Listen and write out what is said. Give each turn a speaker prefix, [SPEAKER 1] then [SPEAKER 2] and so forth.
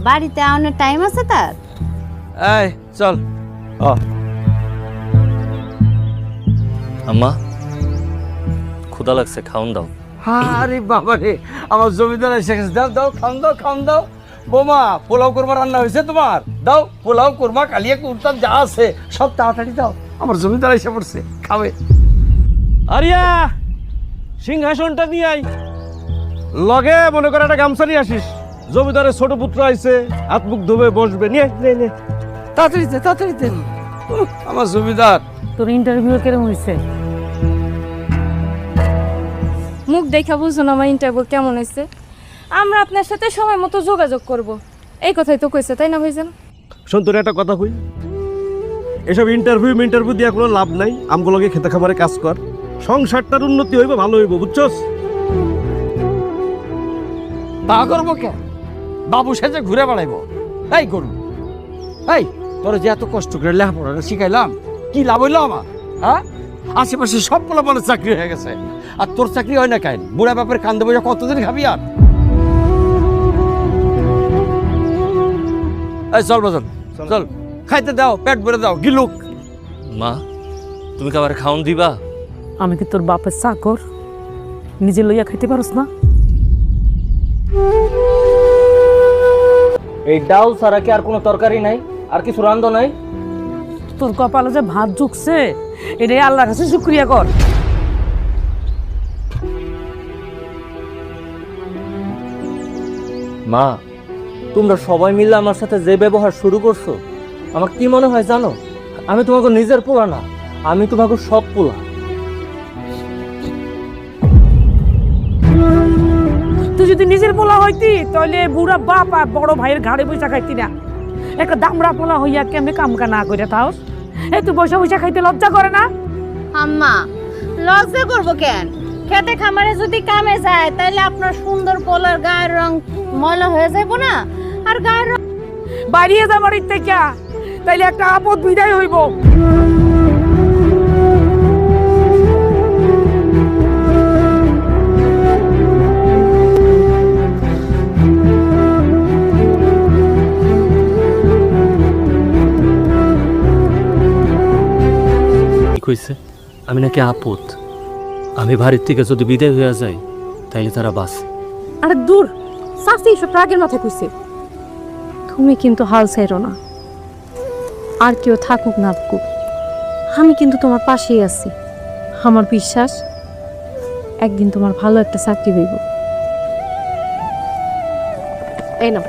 [SPEAKER 1] বাড়িতে অনেক টাইম আছে তার?
[SPEAKER 2] এই চল।
[SPEAKER 3] আম্মা ক্ষুধা লাগছে, খাওন দাও।
[SPEAKER 2] আরে বাবা রে, আমার জমিদার এসে গেছে। দাও দাও, খাওন দাও, খাওন দাও। বোমা, পোলাও কোরমা রান্না হয়েছে তোমার? দাও, পোলাও কোরমা কালিয়া কুর্তাম যা আছে সব তাড়াতাড়ি দাও। আমার জমিদার এসে পড়ছে, খাবে।
[SPEAKER 4] আরিয়া, সিংহাসনটা নিয়ে আই। লগে মনে করে একটা গামছা নিয়ে আসিস। জমিদারের ছোট পুত্র আইছে, হাত মুখ ধুবে বসবে। নিয়ে নে
[SPEAKER 2] তাড়াতাড়ি দে, তাড়াতাড়ি দে। আমার জমিদার।
[SPEAKER 5] তোর ইন্টারভিউ কেমন হয়েছে?
[SPEAKER 6] মুখ দেখা বুঝুন আমার ইন্টারভিউ কেমন হয়েছে। আমরা আপনার সাথে সময় মতো যোগাযোগ করব, এই কথাই তো কইছে, তাই না ভাইজান?
[SPEAKER 4] শোন, তোর একটা কথা কই, এসব ইন্টারভিউ দিয়ে কোনো লাভ নাই। আমগুলোকে খেতে খামারে কাজ কর, সংসারটার উন্নতি হইব, ভালো হইব, বুঝছস?
[SPEAKER 2] তা করবো কেন? বাবু সেজে ঘুরে বেড়াইবো? এই করু, এই তোর যে এত কষ্ট করে লেখাপড়া শিখাইলাম, কি লাভ হইলো আমার? হ্যাঁ, আশেপাশে সব পোলাপানের চাকরি হয়ে গেছে, আর তোর চাকরি হয় না কেন? বুড়া বাপের কান্দে বসে কতদিন খাবি আর? এই চল বাজন, চল খাইতে দাও, পেট ভরে দাও, গিলুক।
[SPEAKER 3] মা, তুমি খাবার খাওন দিবা?
[SPEAKER 5] আমি কি তোর বাপের চাকর? নিজে লইয়া খাইতে পারস না?
[SPEAKER 7] এই ডাল ছাড়া কি আর কোনো তরকারি নাই? আর কিছু রান্ধ নাই?
[SPEAKER 5] তোর কপালে যে ভাত ঝুকছে, এটাই আল্লাহর কাছে শুকরিয়া কর।
[SPEAKER 7] মা, তোমরা সবাই মিলে আমার সাথে যে ব্যবহার শুরু করছো, আমার কি মনে হয় জানো? আমি তোমাকে নিজের পোলা না, আমি তোমাকে সব পোলা।
[SPEAKER 5] তুই যদি নিজের পোলা হইতি, তাহলে বুড়া বাপ আর বড় ভাইয়ের ঘাড়ে বৈশা খাইতি না। একটা দামড়া পোলা হইয়া কেমনে কামকা না করে তাও? এই তুই বসে বসে খাইতে লজ্জা করে না?
[SPEAKER 1] আম্মা, লজ্জা করবো কেন? খেতে খামারে যদি কামে যায় তাহলে আপনার সুন্দর পোলার গায়ের রং ময়লা হয়ে যাইব না? আর গায়ের রং
[SPEAKER 5] বাড়িয়ে যাবার থেকে তাইলে একটা আপদ বিদায় হইব।
[SPEAKER 3] কইছে আমি নাকি আপদ? আমি বাড়ির থেকে যদি বিদায় হয়ে যাই তাইলে তারা বাস।
[SPEAKER 6] আরে দূর, সাসি এসব রাগের মাথায় কইছে। তুমি কিন্তু হাল ছাইরো না, আর কেউ থাকুক না থাকুক, আমি কিন্তু তোমার পাশেই আছি। আমার বিশ্বাস একদিন তোমার ভালো একটা চাকরি হইব। এই নাও।